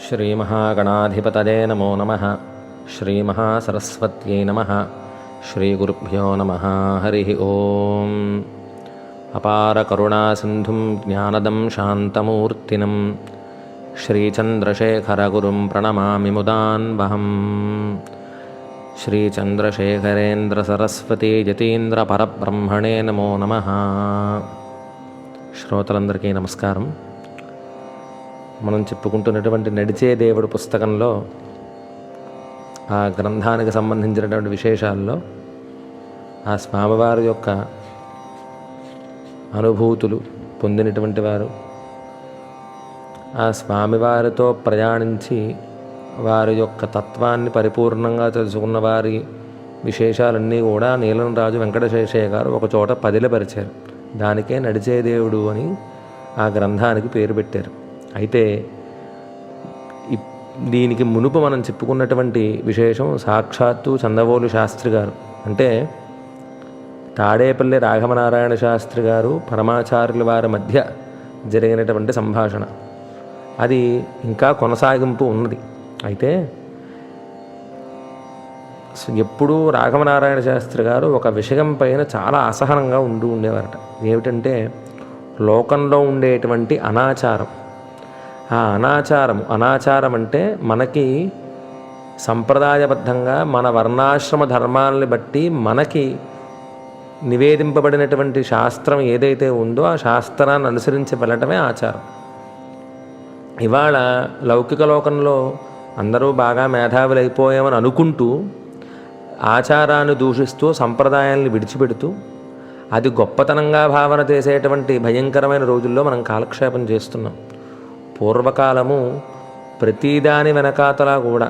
श्रीमहागणाधिपतये नमो नमः। श्रीमहासरस्वत्यै नमः। श्रीगुरुभ्यो नमः। हरिः ओम्। अपारकरुणासिन्धुं ज्ञानदं शान्तमूर्तिनं श्रीचन्द्रशेखरगुरुं प्रणमामि मुदान्वहम्। श्रीचन्द्रशेखरेन्द्रसरस्वतीयतीन्द्रपरब्रह्मणे नमो नमः। శ్రోతలందరికీ నమస్కారం. మనం చెప్పుకుంటున్నటువంటి నడిచే దేవుడు పుస్తకంలో ఆ గ్రంథానికి సంబంధించినటువంటి విశేషాల్లో ఆ స్వామివారి యొక్క అనుభూతులు పొందినటువంటి వారు, ఆ స్వామివారితో ప్రయాణించి వారి యొక్క తత్వాన్ని పరిపూర్ణంగా తెలుసుకున్న వారి విశేషాలన్నీ కూడా నీలంరాజు వెంకటశేషయ్య గారు ఒక చోట పదిలపరిచారు. దానికే నడిచే దేవుడు అని ఆ గ్రంథానికి పేరు పెట్టారు. అయితే దీనికి మునుపు మనం చెప్పుకున్నటువంటి విశేషం సాక్షాత్తు చందవోలు శాస్త్రి గారు, అంటే తాడేపల్లి రాఘవనారాయణ శాస్త్రి గారు పరమాచార్యుల వారి మధ్య జరిగినటువంటి సంభాషణ. అది ఇంకా కొనసాగింపు ఉన్నది. అయితే ఎప్పుడూ రాఘవనారాయణ శాస్త్రి గారు ఒక విషయం పైన చాలా అసహనంగా ఉండేవారట. ఏమిటంటే లోకంలో ఉండేటువంటి అనాచారం. ఆ అనాచారం అంటే మనకి సంప్రదాయబద్ధంగా మన వర్ణాశ్రమ ధర్మాలని బట్టి మనకి నివేదింపబడినటువంటి శాస్త్రం ఏదైతే ఉందో ఆ శాస్త్రాన్ని అనుసరించి వెళ్ళటమే ఆచారం. ఇవాళ లౌకిక లోకంలో అందరూ బాగా మేధావులు అయిపోయామని అనుకుంటూ ఆచారాన్ని దూషిస్తూ సంప్రదాయాన్ని విడిచిపెడుతూ అది గొప్పతనంగా భావన చేసేటువంటి భయంకరమైన రోజుల్లో మనం కాలక్షేపం చేస్తున్నాం. పూర్వకాలము ప్రతిదాని వెనకాతలా కూడా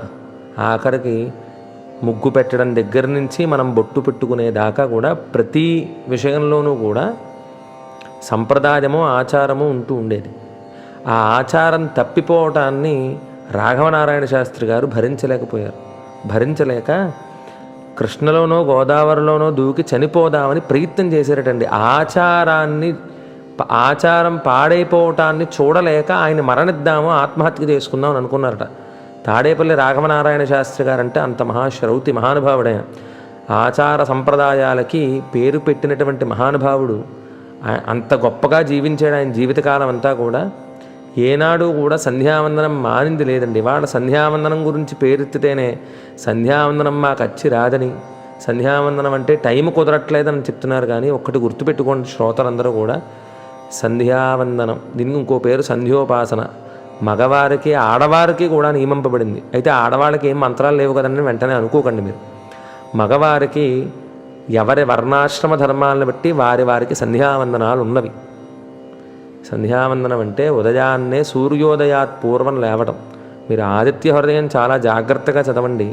ఆఖరికి ముగ్గు పెట్టడం దగ్గర నుంచి మనం బొట్టు పెట్టుకునేదాకా కూడా ప్రతి విషయంలోనూ కూడా సంప్రదాయము ఆచారము ఉంటూ ఉండేది. ఆ ఆచారం తప్పిపోవటాన్ని రాఘవనారాయణ శాస్త్రి గారు భరించలేక కృష్ణలోనో గోదావరిలోనో దూకి చనిపోదామని ప్రయత్నం చేశారటండి. ఆచారం పాడైపోవటాన్ని చూడలేక ఆయన మరణిద్దాము, ఆత్మహత్య చేసుకుందామని అనుకున్నారట. తాడేపల్లి రాఘవనారాయణ శాస్త్రి గారంటే అంత మహాశ్రౌతి మహానుభావుడైన ఆచార సంప్రదాయాలకి పేరు పెట్టినటువంటి మహానుభావుడు. అంత గొప్పగా జీవించాడు. ఆయన జీవితకాలం అంతా కూడా ఏనాడు కూడా సంధ్యావందనం మానింది లేదండి. ఇవాళ సంధ్యావందనం గురించి పేరెత్తితేనే సంధ్యావందనం మాకు వచ్చి రాదని, సంధ్యావందనం అంటే టైం కుదరట్లేదని చెప్తున్నారు. కానీ ఒక్కటి గుర్తుపెట్టుకోండి శ్రోతలందరూ కూడా, సంధ్యావందనం దీనికి ఇంకో పేరు సంధ్యోపాసన. మగవారికి ఆడవారికి కూడా నియమింపబడింది. అయితే ఆడవాళ్ళకి ఏం మంత్రాలు లేవు కదండి వెంటనే అనుకోకండి మీరు. మగవారికి ఎవరి వర్ణాశ్రమ ధర్మాలను బట్టి వారికి సంధ్యావందనాలు ఉన్నవి. సంధ్యావందనం అంటే ఉదయాన్నే సూర్యోదయాత్ పూర్వం లేవటం. మీరు ఆదిత్య హృదయం చాలా జాగ్రత్తగా చదవండి.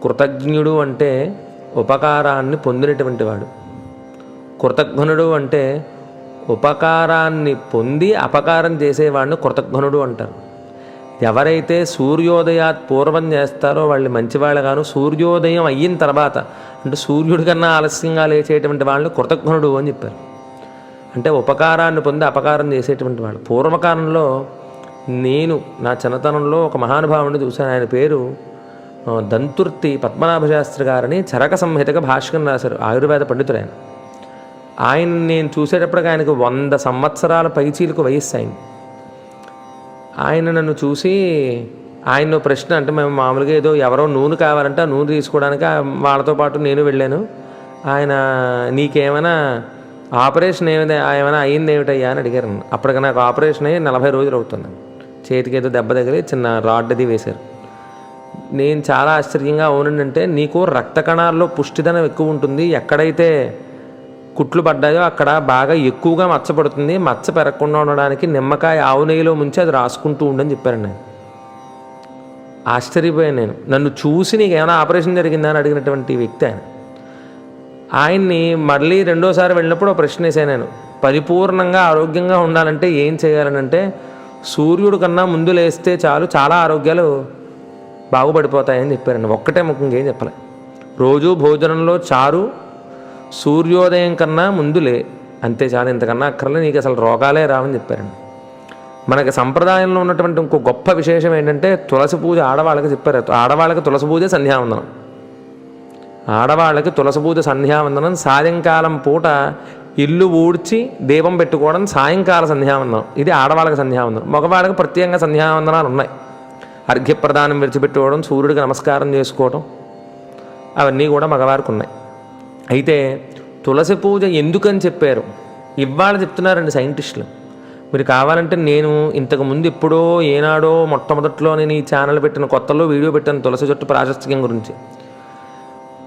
కృతజ్ఞుడు అంటే ఉపకారాన్ని పొందినటువంటి వాడు. కృతజ్ఞనుడు అంటే ఉపకారాన్ని పొంది అపకారం చేసేవాడిని కృతజ్ఞనుడు అంటారు. ఎవరైతే సూర్యోదయాత్ పూర్వం చేస్తారో వాళ్ళు మంచివాళ్ళగాను, సూర్యోదయం అయిన తర్వాత అంటే సూర్యుడి కన్నా ఆలస్యంగా లేచేటువంటి వాళ్ళని కృతజ్ఞనుడు అని చెప్పారు. అంటే ఉపకారాన్ని పొంది అపకారం చేసేటువంటి వాళ్ళు. పూర్వకాలంలో నేను నా చిన్నతనంలో ఒక మహానుభావుని చూశాను. ఆయన పేరు దంతుర్తి పద్మనాభశాస్త్రి గారని చరక సంహితగా భాష్యం రాశారు. ఆయుర్వేద పండితుడు ఆయన. ఆయన నేను చూసేటప్పటికి ఆయనకు 100 సంవత్సరాల పైచీలకు వయస్సు అయింది. ఆయన నన్ను చూసి ఆయన ప్రశ్న, అంటే మేము మామూలుగా ఏదో ఎవరో నూనె కావాలంటే ఆ నూనె తీసుకోవడానికి వాళ్ళతో పాటు నేను వెళ్ళాను. ఆయన నీకేమైనా ఆపరేషన్ ఏమైనా అయింది ఏమిటయ్యా అని అడిగారు. అప్పటికి నాకు ఆపరేషన్ అయ్యి 40 రోజులు అవుతుంది. చేతికి ఏదో దెబ్బ తగిలి చిన్న రాడ్ అది వేశారు. నేను చాలా ఆశ్చర్యంగా అవునంటే, నీకు రక్త కణాల్లో పుష్టిదనం ఎక్కువ ఉంటుంది, ఎక్కడైతే కుట్లు పడ్డాయో అక్కడ బాగా ఎక్కువగా మచ్చ పడుతుంది, మచ్చ పెరగకుండా ఉండడానికి నిమ్మకాయ ఆవు నెయ్యిలో ముంచి అది రాసుకుంటూ ఉండని చెప్పారండి. నేను ఆశ్చర్యపోయాను. నన్ను చూసి నీకు ఏమైనా ఆపరేషన్ జరిగిందా అని అడిగినటువంటి వ్యక్తి ఆయన. ఆయన్ని మళ్ళీ రెండోసారి వెళ్ళినప్పుడు ఒక ప్రశ్న వేసాను నేను. పరిపూర్ణంగా ఆరోగ్యంగా ఉండాలంటే ఏం చేయాలనంటే సూర్యుడు కన్నా ముందు లేస్తే చాలు, చాలా ఆరోగ్యాలు బాగుపడిపోతాయని చెప్పారండి. ఒక్కటే ముఖ్యంగా ఏం చెప్పలే. రోజు భోజనంలో చారు, సూర్యోదయం కన్నా ముందులే, అంతే చాలు, ఇంతకన్నా అక్కర్లే, నీకు అసలు రోగాలే రావని చెప్పారండి. మనకి సంప్రదాయంలో ఉన్నటువంటి ఇంకో గొప్ప విశేషం ఏంటంటే తులసి పూజ ఆడవాళ్ళకి చెప్పారు. ఆడవాళ్ళకి తులసి పూజ సంధ్యావందనం. ఆడవాళ్ళకి తులసి పూజ సంధ్యావందనం సాయంకాలం పూట ఇల్లు ఊడ్చి దీపం పెట్టుకోవడం సాయంకాల సంధ్యావందనం. ఇది ఆడవాళ్ళకి సంధ్యావందనం. మగవాళ్ళకి ప్రత్యేకంగా సంధ్యావందనాలు ఉన్నాయి. అర్ఘ్యప్రదానం విడిచిపెట్టుకోవడం, సూర్యుడికి నమస్కారం చేసుకోవడం, అవన్నీ కూడా మగవారికి ఉన్నాయి. అయితే తులసి పూజ ఎందుకని చెప్పారు ఇవాళ చెప్తున్నారండి సైంటిస్టులు. మీరు కావాలంటే నేను ఇంతకుముందు ఎప్పుడో ఏనాడో మొట్టమొదట్లో నేను ఈ ఛానల్ పెట్టిన కొత్తలో వీడియో పెట్టాను తులసి చెట్టు ప్రాశస్త్యం గురించి.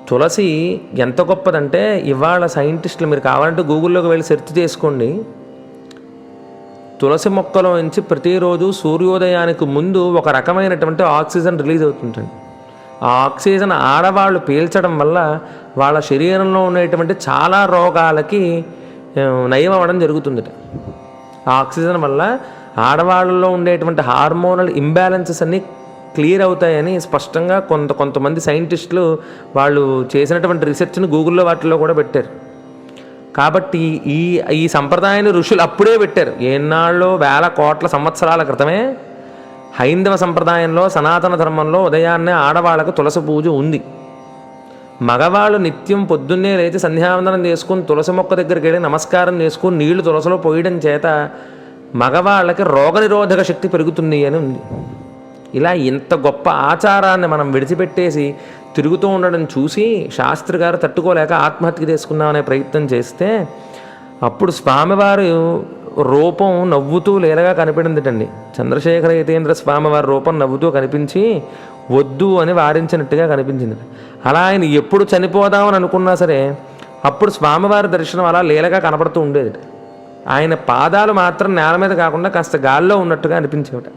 తులసి ఎంత గొప్పదంటే ఇవాళ సైంటిస్టులు, మీరు కావాలంటే గూగుల్లోకి వెళ్ళి సెర్చ్ చేసుకోండి, తులసి మొక్కలో నుంచి ప్రతిరోజు సూర్యోదయానికి ముందు ఒక రకమైనటువంటి ఆక్సిజన్ రిలీజ్ అవుతుంటుంది. ఆ ఆక్సిజన్ ఆడవాళ్ళు పీల్చడం వల్ల వాళ్ళ శరీరంలో ఉండేటువంటి చాలా రోగాలకి నయం అవ్వడం జరుగుతుందట. ఆ ఆక్సిజన్ వల్ల ఆడవాళ్ళలో ఉండేటువంటి హార్మోనల్ ఇంబ్యాలెన్సెస్ అన్నీ క్లియర్ అవుతాయని స్పష్టంగా కొంతమంది సైంటిస్టులు వాళ్ళు చేసినటువంటి రీసెర్చ్ని గూగుల్లో వాటిల్లో కూడా పెట్టారు. కాబట్టి ఈ సంప్రదాయాన్ని ఋషులు అప్పుడే పెట్టారు. ఎన్నాళ్ళు వేల కోట్ల సంవత్సరాల క్రితమే హైందవ సంప్రదాయంలో సనాతన ధర్మంలో ఉదయాన్నే ఆడవాళ్ళకు తులసి పూజ ఉంది. మగవాళ్ళు నిత్యం పొద్దున్నే లేచి సంధ్యావందనం చేసుకుని తులసి మొక్క దగ్గరికి వెళ్ళి నమస్కారం చేసుకుని నీళ్లు తులసిలో పోయడం చేత మగవాళ్ళకి రోగనిరోధక శక్తి పెరుగుతుంది అని ఉంది. ఇలా ఇంత గొప్ప ఆచారాన్ని మనం విడిచిపెట్టేసి తిరుగుతూ ఉండడం చూసి శాస్త్రి గారు తట్టుకోలేక ఆత్మహత్య చేసుకుందామనే ప్రయత్నం చేస్తే అప్పుడు స్వామివారు రూపం నవ్వుతూ లేలగా కనిపించిందిటండి. చంద్రశేఖర యతీంద్ర స్వామివారి రూపం నవ్వుతూ కనిపించి వద్దు అని వారించినట్టుగా కనిపించింది. అలా ఆయన ఎప్పుడు చనిపోదామని అనుకున్నా సరే అప్పుడు స్వామివారి దర్శనం అలా లీలగా కనపడుతూ ఉండేది. ఆయన పాదాలు మాత్రం నేల మీద కాకుండా కాస్త గాల్లో ఉన్నట్టుగా అనిపించేట.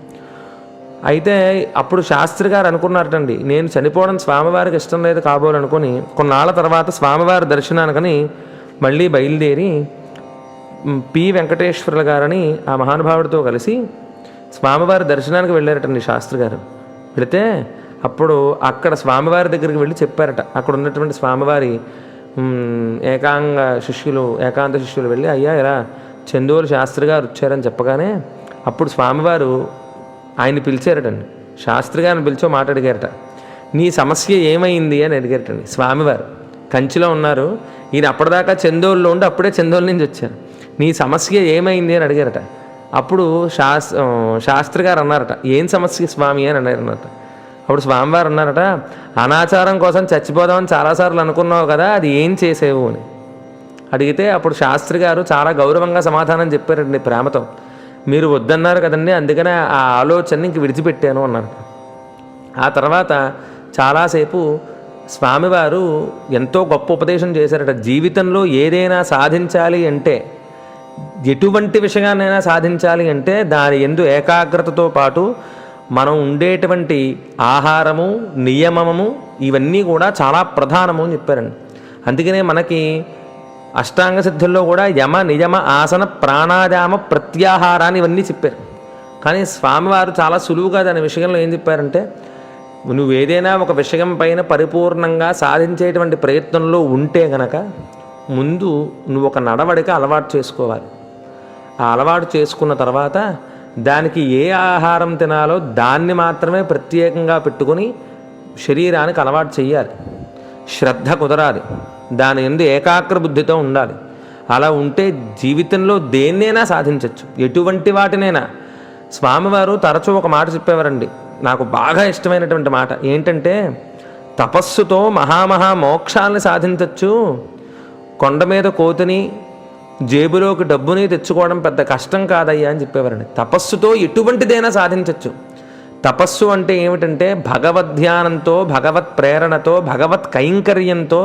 అయితే అప్పుడు శాస్త్రి గారు అనుకున్నారటండి, నేను చనిపోవడం స్వామివారికి ఇష్టం లేదు కాబోలనుకొని కొన్నాళ్ళ తర్వాత స్వామివారి దర్శనానికని మళ్ళీ బయలుదేరి పి వెంకటేశ్వర్ల గారని ఆ మహానుభావుడితో కలిసి స్వామివారి దర్శనానికి వెళ్ళారటండి శాస్త్రి గారు. వెళితే అప్పుడు అక్కడ స్వామివారి దగ్గరికి వెళ్ళి చెప్పారట. అక్కడ ఉన్నటువంటి స్వామివారి ఏకాంత శిష్యులు వెళ్ళి అయ్యా ఇలా చందోలు శాస్త్రి గారు వచ్చారని చెప్పగానే అప్పుడు స్వామివారు ఆయన్ని పిలిచారటండి. శాస్త్రి గారిని పిలిచో మాట అడిగారట. నీ సమస్య ఏమైంది అని అడిగారటండి స్వామివారు. కంచిలో ఉన్నారు ఈయన, అప్పటిదాకా చందోల్లో ఉండి అప్పుడే చందోల నుంచి వచ్చారు. నీ సమస్య ఏమైంది అని అడిగారట. అప్పుడు శాస్త్రి గారు అన్నారట, ఏం సమస్య స్వామి అని అన్నారట. అప్పుడు స్వామివారు అన్నారట, అనాచారం కోసం చచ్చిపోదామని చాలాసార్లు అనుకున్నావు కదా, అది ఏం చేసేవు అని అడిగితే అప్పుడు శాస్త్రి గారు చాలా గౌరవంగా సమాధానం చెప్పారండి ప్రేమతో. మీరు వద్దన్నారు కదండి, అందుకనే ఆ ఆలోచనని ఇంక విడిచిపెట్టాను అన్నారట. ఆ తర్వాత చాలాసేపు స్వామివారు ఎంతో గొప్ప ఉపదేశం చేశారట. జీవితంలో ఏదైనా సాధించాలి అంటే, ఎటువంటి విషయాన్నైనా సాధించాలి అంటే దాని యందు ఏకాగ్రతతో పాటు మనం ఉండేటువంటి ఆహారము, నియమము ఇవన్నీ కూడా చాలా ప్రధానము అని చెప్పారండి. అందుకనే మనకి అష్టాంగ సిద్ధుల్లో కూడా యమ, నియమ, ఆసన, ప్రాణాయామ, ప్రత్యాహారాన్ని ఇవన్నీ చెప్పారు. కానీ స్వామివారు చాలా సులువుగా దాని విషయంలో ఏం చెప్పారంటే, నువ్వు ఏదైనా ఒక విషయం పైన పరిపూర్ణంగా సాధించేటువంటి ప్రయత్నంలో ఉంటే గనక ముందు నువ్వు ఒక నడవడిక అలవాటు చేసుకోవాలి. ఆ అలవాటు చేసుకున్న తర్వాత దానికి ఏ ఆహారం తినాలో దాన్ని మాత్రమే ప్రత్యేకంగా పెట్టుకొని శరీరానికి అలవాటు చేయాలి. శ్రద్ధ కుదరాలి, దాని యందు ఏకాగ్ర బుద్ధితో ఉండాలి. అలా ఉంటే జీవితంలో దేన్నైనా సాధించవచ్చు, ఎటువంటి వాటినైనా. స్వామివారు తరచూ ఒక మాట చెప్పేవారండి, నాకు బాగా ఇష్టమైనటువంటి మాట ఏంటంటే, తపస్సుతో మహామహా మోక్షాలను సాధించవచ్చు, కొండ మీద కోతిని జేబులోకి డబ్బుని తెచ్చుకోవడం పెద్ద కష్టం కాదయ్యా అని చెప్పేవారండి. తపస్సుతో ఎటువంటిదైనా సాధించవచ్చు. తపస్సు అంటే ఏమిటంటే భగవద్ధ్యానంతో, భగవత్ ప్రేరణతో, భగవత్ కైంకర్యంతో,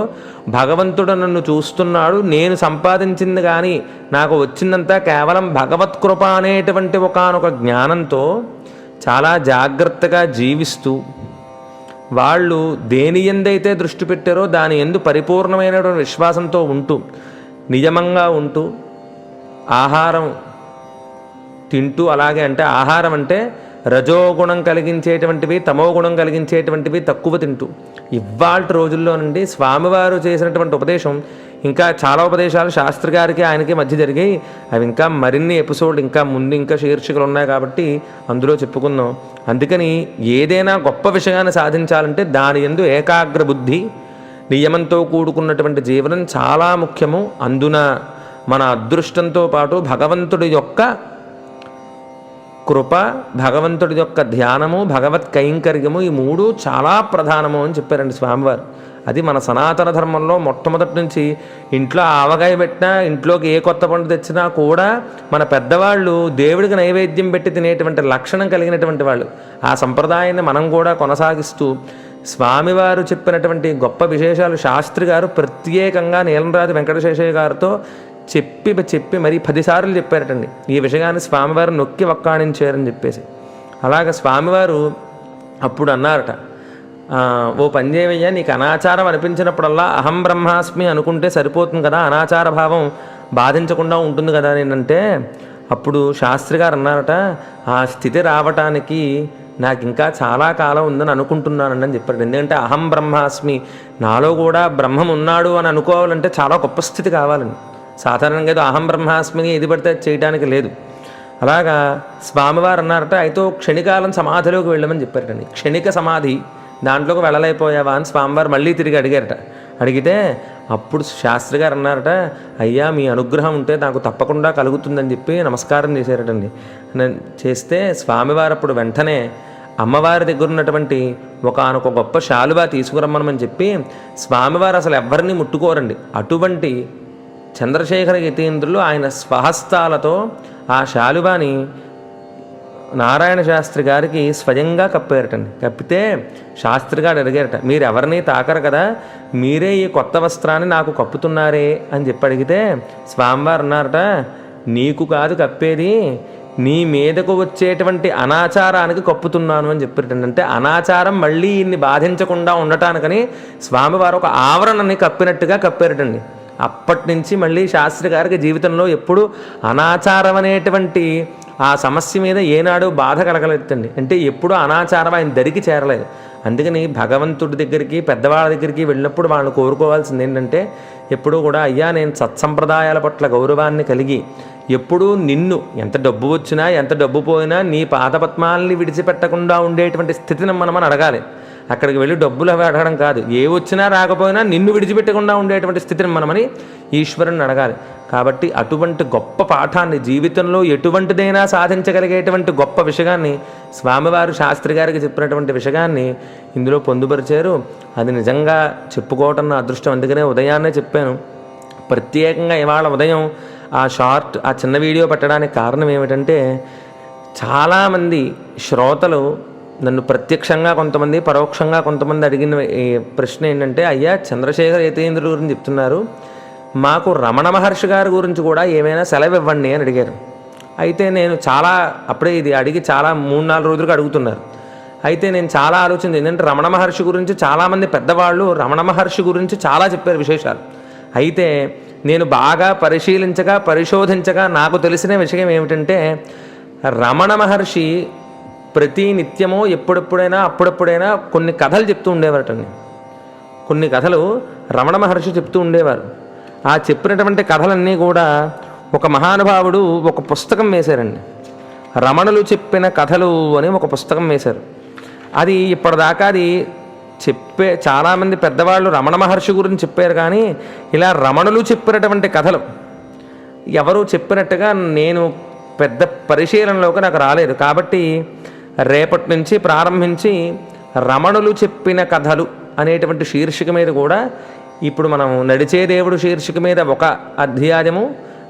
భగవంతుడు నన్ను చూస్తున్నాడు, నేను సంపాదించింది కానీ నాకు వచ్చిందంతా కేవలం భగవత్ కృప అనేటువంటి ఒకానొక జ్ఞానంతో చాలా జాగ్రత్తగా జీవిస్తూ, వాళ్ళు దేని ఎందైతే దృష్టి పెట్టారో దాని ఎందు పరిపూర్ణమైనటువంటి విశ్వాసంతో ఉంటూ, నియమంగా ఉంటూ, ఆహారం తింటూ, అలాగే అంటే ఆహారం అంటే రజోగుణం కలిగించేటువంటివి, తమో గుణం కలిగించేటువంటివి తక్కువ తింటూ, ఇవాళ రోజుల్లో నుండి స్వామివారు చేసినటువంటి ఉపదేశం ఇంకా చాలా ఉపదేశాలు శాస్త్రి గారికి ఆయనకి మధ్య జరిగాయి. అవి ఇంకా మరిన్ని ఎపిసోడ్ ఇంకా ముందు ఇంకా శీర్షికలు ఉన్నాయి కాబట్టి అందులో చెప్పుకుందాం. అందుకని ఏదైనా గొప్ప విషయాన్ని సాధించాలంటే దాని యందు ఏకాగ్ర బుద్ధి, నియమంతో కూడుకున్నటువంటి జీవనం చాలా ముఖ్యము. అందున మన అదృష్టంతో పాటు భగవంతుడి యొక్క కృప, భగవంతుడి యొక్క ధ్యానము, భగవత్ కైంకర్యము, ఈ మూడు చాలా ప్రధానము అని చెప్పారండి స్వామివారు. అది మన సనాతన ధర్మంలో మొట్టమొదటి నుంచి ఇంట్లో ఆవకాయ పెట్టినా, ఇంట్లోకి ఏ కొత్త పండు తెచ్చినా కూడా మన పెద్దవాళ్ళు దేవుడికి నైవేద్యం పెట్టి తినేటువంటి లక్షణం కలిగినటువంటి వాళ్ళు. ఆ సంప్రదాయాన్ని మనం కూడా కొనసాగిస్తూ స్వామివారు చెప్పినటువంటి గొప్ప విశేషాలు శాస్త్రి గారు ప్రత్యేకంగా నీలంరాజు వెంకటశేషయ్య గారితో చెప్పి మరీ 10 సార్లు చెప్పారటండి. ఈ విషయాన్ని స్వామివారు నొక్కి వక్కాణించారని చెప్పేసి. అలాగ స్వామివారు అప్పుడు అన్నారట, ఓ పని చేయవయ్యా, నీకు అనాచారం అనిపించినప్పుడల్లా అహం బ్రహ్మాస్మి అనుకుంటే సరిపోతుంది కదా, అనాచార భావం బాధించకుండా ఉంటుంది కదా నేనంటే. అప్పుడు శాస్త్రి గారు అన్నారట, ఆ స్థితి రావటానికి నాకు ఇంకా చాలా కాలం ఉందని అనుకుంటున్నానండి అని చెప్పారు. ఎందుకంటే అహం బ్రహ్మాస్మి, నాలో కూడా బ్రహ్మం ఉన్నాడు అని అనుకోవాలంటే చాలా గొప్ప స్థితి కావాలండి. సాధారణంగా ఏదో అహం బ్రహ్మాస్మిని ఏది పడితే చేయడానికి లేదు. అలాగా స్వామివారు అన్నారట, అయితే క్షణికాలం సమాధిలోకి వెళ్ళమని చెప్పారటండి. క్షణిక సమాధి, దాంట్లోకి వెళ్ళలేకపోయావా అని స్వామివారు మళ్ళీ తిరిగి అడిగారట. అడిగితే అప్పుడు శాస్త్రి గారు అన్నారట, అయ్యా మీ అనుగ్రహం ఉంటే నాకు తప్పకుండా కలుగుతుందని చెప్పి నమస్కారం చేశారటండి. చేస్తే స్వామివారు అప్పుడు వెంటనే అమ్మవారి దగ్గర ఉన్నటువంటి ఒకనొక గొప్ప శాలువా తీసుకురమ్మనమని చెప్పి, స్వామివారు అసలు ఎవరిని ముట్టుకోరండి. అటువంటి చంద్రశేఖర యతీంద్రులు ఆయన స్వహస్తాలతో ఆ శాలువాని నారాయణ శాస్త్రి గారికి స్వయంగా కప్పారటండి. కప్పితే శాస్త్రి గారు అడిగారట, మీరు ఎవరిని తాకరు కదా, మీరే ఈ కొత్త వస్త్రాన్ని నాకు కప్పుతున్నారే అని చెప్పి అడిగితే స్వామివారు అన్నారట, నీకు కాదు కప్పేది, నీ మీదకు వచ్చేటువంటి అనాచారానికి కప్పుతున్నాను అని చెప్పారటండి. అంటే అనాచారం మళ్ళీ ఇన్ని బాధించకుండా ఉండటానికని స్వామివారు ఒక ఆవరణని కప్పినట్టుగా కప్పారటండి. అప్పటి నుంచి మళ్ళీ శాస్త్రి గారికి జీవితంలో ఎప్పుడు అనాచారం అనేటువంటి ఆ సమస్య మీద ఏనాడు బాధ కలగలేదండి. అంటే ఎప్పుడూ అనాచారం ఆయన దరికి చేరలేదు. అందుకని భగవంతుడి దగ్గరికి, పెద్దవాళ్ళ దగ్గరికి వెళ్ళినప్పుడు వాళ్ళు కోరుకోవాల్సింది ఏంటంటే, ఎప్పుడూ కూడా అయ్యా నేను సత్సంప్రదాయాల పట్ల గౌరవాన్ని కలిగి, ఎప్పుడూ నిన్ను ఎంత డబ్బు వచ్చినా ఎంత డబ్బు పోయినా నీ పాదపద్మాలని విడిచిపెట్టకుండా ఉండేటువంటి స్థితిని మనం అడగాలి. అక్కడికి వెళ్ళి డబ్బులు అవి అడగడం కాదు, ఏ వచ్చినా రాకపోయినా నిన్ను విడిచిపెట్టకుండా ఉండేటువంటి స్థితిని మనమని ఈశ్వరుని అడగాలి. కాబట్టి అటువంటి గొప్ప పాఠాన్ని, జీవితంలో ఎటువంటిదైనా సాధించగలిగేటువంటి గొప్ప విషయాన్ని స్వామివారు శాస్త్రి గారికి చెప్పినటువంటి విషయాన్ని ఇందులో పొందుపరిచారు. అది నిజంగా చెప్పుకోవటం నా అదృష్టం. అందుకనే ఉదయాన్నే చెప్పాను. ప్రత్యేకంగా ఇవాళ ఉదయం ఆ చిన్న వీడియో పెట్టడానికి కారణం ఏమిటంటే, చాలామంది శ్రోతలు నన్ను ప్రత్యక్షంగా కొంతమంది, పరోక్షంగా కొంతమంది అడిగిన ప్రశ్న ఏంటంటే, అయ్యా చంద్రశేఖర యతీంద్రుల గురించి చెప్తున్నారు, మాకు రమణ మహర్షి గారి గురించి కూడా ఏమైనా సెలవు ఇవ్వండి అని అడిగారు. అయితే నేను అప్పుడే ఇది అడిగి 3-4 రోజులుగా అడుగుతున్నారు. అయితే నేను చాలా ఆలోచించి, ఏంటంటే రమణ మహర్షి గురించి చాలామంది పెద్దవాళ్ళు రమణ మహర్షి గురించి చాలా చెప్పారు విశేషాలు. అయితే నేను బాగా పరిశోధించగా నాకు తెలిసిన విషయం ఏమిటంటే, రమణ మహర్షి ప్రతి నిత్యమో అప్పుడప్పుడైనా కొన్ని కథలు చెప్తూ ఉండేవారటండి. కొన్ని కథలు రమణ మహర్షి చెప్తూ ఉండేవారు. ఆ చెప్పినటువంటి కథలన్నీ కూడా ఒక మహానుభావుడు ఒక పుస్తకం వేశారండి. రమణులు చెప్పిన కథలు అని ఒక పుస్తకం వేశారు. అది ఇప్పటిదాకా చాలామంది పెద్దవాళ్ళు రమణ మహర్షి గురించి చెప్పారు, కానీ ఇలా రమణులు చెప్పినటువంటి కథలు ఎవరు చెప్పినట్టుగా నేను పెద్ద పరిశీలనలోకి నాకు రాలేదు. కాబట్టి రేపటి నుంచి ప్రారంభించి రమణులు చెప్పిన కథలు అనేటువంటి శీర్షిక మీద కూడా, ఇప్పుడు మనం నడిచే దేవుడు శీర్షిక మీద ఒక అధ్యాయము,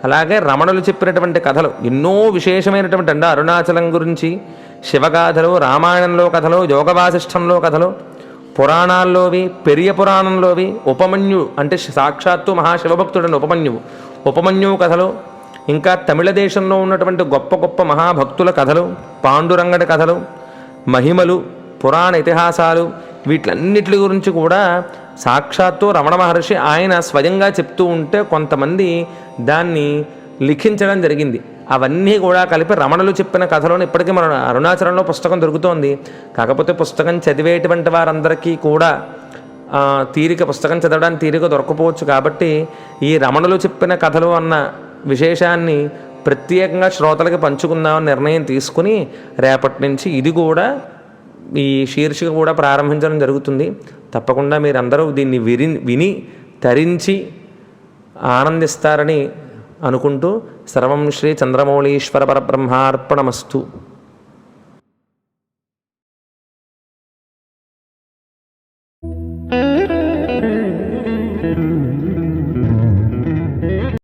అలాగే రమణులు చెప్పినటువంటి కథలు ఎన్నో విశేషమైనటువంటి అరుణాచలం గురించి శివగాథలు, రామాయణంలో కథలు, యోగవాసిష్టంలో కథలు, పురాణాల్లోవి, పెరియ పురాణంలోవి, ఉపమన్యు అంటే సాక్షాత్తు మహాశివభక్తుడని ఉపమన్యువు కథలు, ఇంకా తమిళ దేశంలో ఉన్నటువంటి గొప్ప గొప్ప మహాభక్తుల కథలు, పాండురంగడి కథలు, మహిమలు, పురాణ ఇతిహాసాలు, వీటిలన్నిటి గురించి కూడా సాక్షాత్తు రమణ మహర్షి ఆయన స్వయంగా చెప్తూ ఉంటే కొంతమంది దాన్ని లిఖించడం జరిగింది. అవన్నీ కూడా కలిపి రమణులు చెప్పిన కథలోని ఇప్పటికీ మన అరుణాచలంలో పుస్తకం దొరుకుతోంది. కాకపోతే పుస్తకం చదివేటువంటి వారందరికీ కూడా తీరిక పుస్తకం చదవడానికి తీరిక దొరకపోవచ్చు. కాబట్టి ఈ రమణులు చెప్పిన కథలు అన్న విశేషాన్ని ప్రత్యేకంగా శ్రోతలకి పంచుకుందామని నిర్ణయం తీసుకుని రేపటి నుంచి ఇది కూడా ఈ శీర్షిక కూడా ప్రారంభించడం జరుగుతుంది. తప్పకుండా మీరందరూ దీన్ని విని తరించి ఆనందిస్తారని అనుకుంటూ సర్వం శ్రీ చంద్రమౌళీశ్వర పరబ్రహ్మార్పణమస్తు. Mm-hmm.